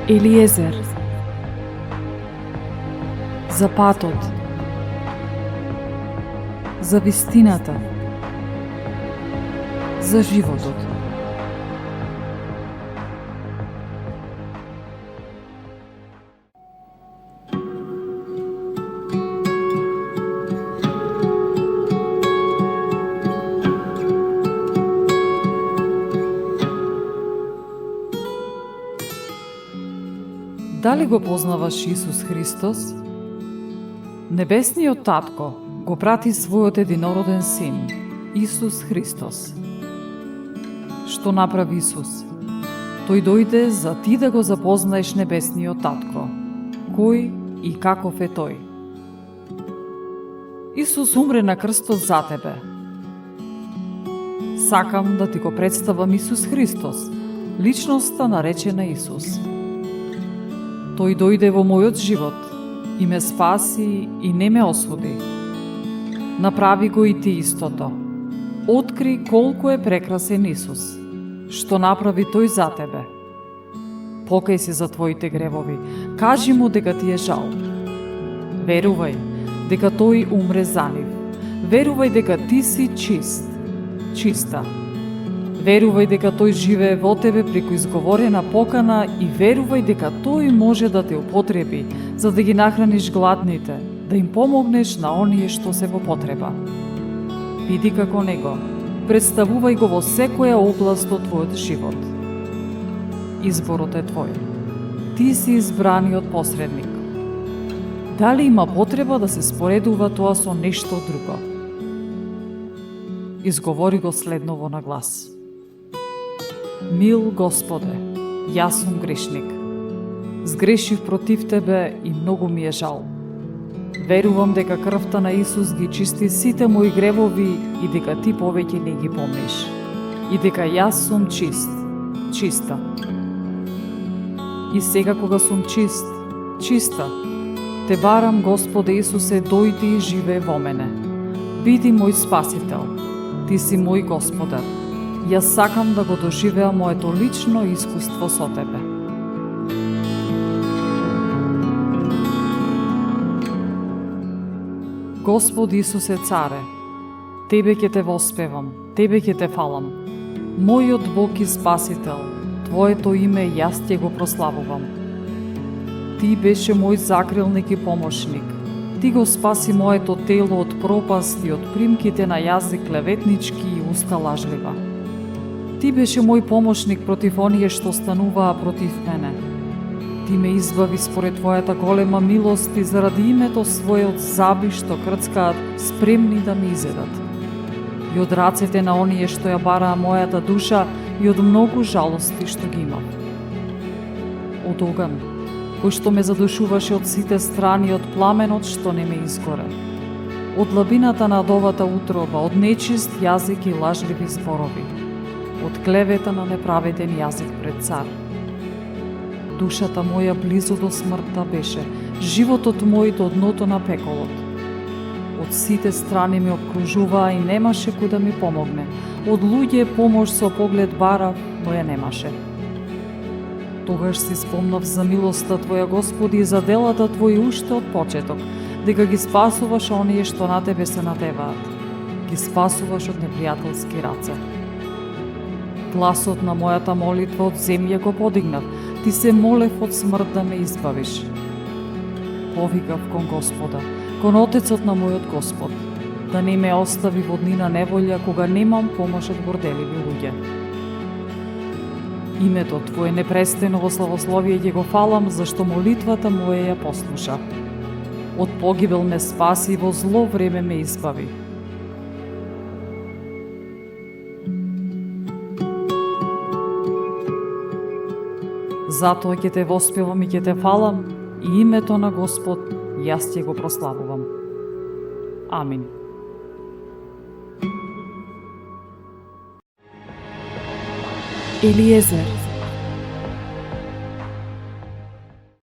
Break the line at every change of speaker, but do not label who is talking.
Елиезер, за патот, за вистината, за животот. Дали го познаваш Исус Христос? Небесниот Татко го прати својот единороден Син, Исус Христос. Што направи Исус? Тој дојде за ти да го запознаеш Небесниот Татко. Кој и каков е Тој? Исус умре на крстот за тебе. Сакам да ти го представам Исус Христос, личноста наречена Исус. Тој дојде во мојот живот и ме спаси и не ме осуди. Направи го и ти истото. Откри колку е прекрасен Исус. Што направи Тој за тебе. Покај се за твоите гревови. Кажи му дека ти е жал. Верувај дека Тој умре за нив. Верувај дека ти си чист, чиста. Верувај дека Тој живее во тебе преку изговорена покана и верувај дека Тој може да те употреби за да ги нахраниш гладните, да им помогнеш на оние што се во потреба. Биди како Него, представувај го во секоја област од твојот живот. Изборот е твој. Ти си избраниот посредник. Дали има потреба да се споредува тоа со нешто друго? Изговори го следново на глас. Мил Господе, јас сум грешник. Сгрешив против Тебе и многу ми е жал. Верувам дека крвта на Исус ги чисти сите мои гревови и дека Ти повеќе не ги помниш. И дека јас сум чист, чиста. И сега кога сум чист, чиста, Те барам, Господе Исусе, дојди и живее во мене. Биди мој спасител. Ти си мој Господар. Јас сакам да го доживеа моето лично искуство со Тебе. Господи Исусе Царе, Тебе ќе Те воспевам, Тебе ќе Те фалам. Мојот Бог и Спасител, Твоето име јас ќе го прославувам. Ти беше мој закрилник и помошник. Ти го спаси моето тело од пропаст и од примките на јазик клеветнички и уста лажлива. Ти беше мој помошник против оние што стануваа против мене. Ти ме избави според Твојата голема милост и заради името Своје од заби што крцкаат, спремни да ме изедат. И од рацете на оние што ја бараа мојата душа и од многу жалости што ги имав. Од оган, кој што ме задушуваше од сите страни, од пламенот што не ме изгоре. Од лабината на адовата утроба, од нечист јазик и лажливи зборови. Од клевета на неправеден јазик пред цар. Душата моја близо до смртта беше, животот мој до дното на пеколот. Од сите страни ме обкружуваа и немаше кој да ми помогне. Од луѓе помош со поглед барав, но ја немаше. Тогаш си спомнав за милоста Твоја, Господи, и за делата Твои уште од почеток, дека ги спасуваш оние што на Тебе се надеваат. Ги спасуваш од непријателски раце. Гласот на мојата молитва од земја го подигнав. Ти се молев од смрт да ме избавиш. Повикав кон Господа, кон Отецот на мојот Господ, да не ме остави во дни на неволја, кога немам помош од горделиви луѓе. Името Твое непрестано во славословие ќе го фалам, зашто молитвата моја ја послуша. Од погибел ме спаси и во зло време ме избави. Затоа ќе Те воспевам и ќе Те фалам, и името на Господ јас ќе го прославувам. Амин. Елиезер,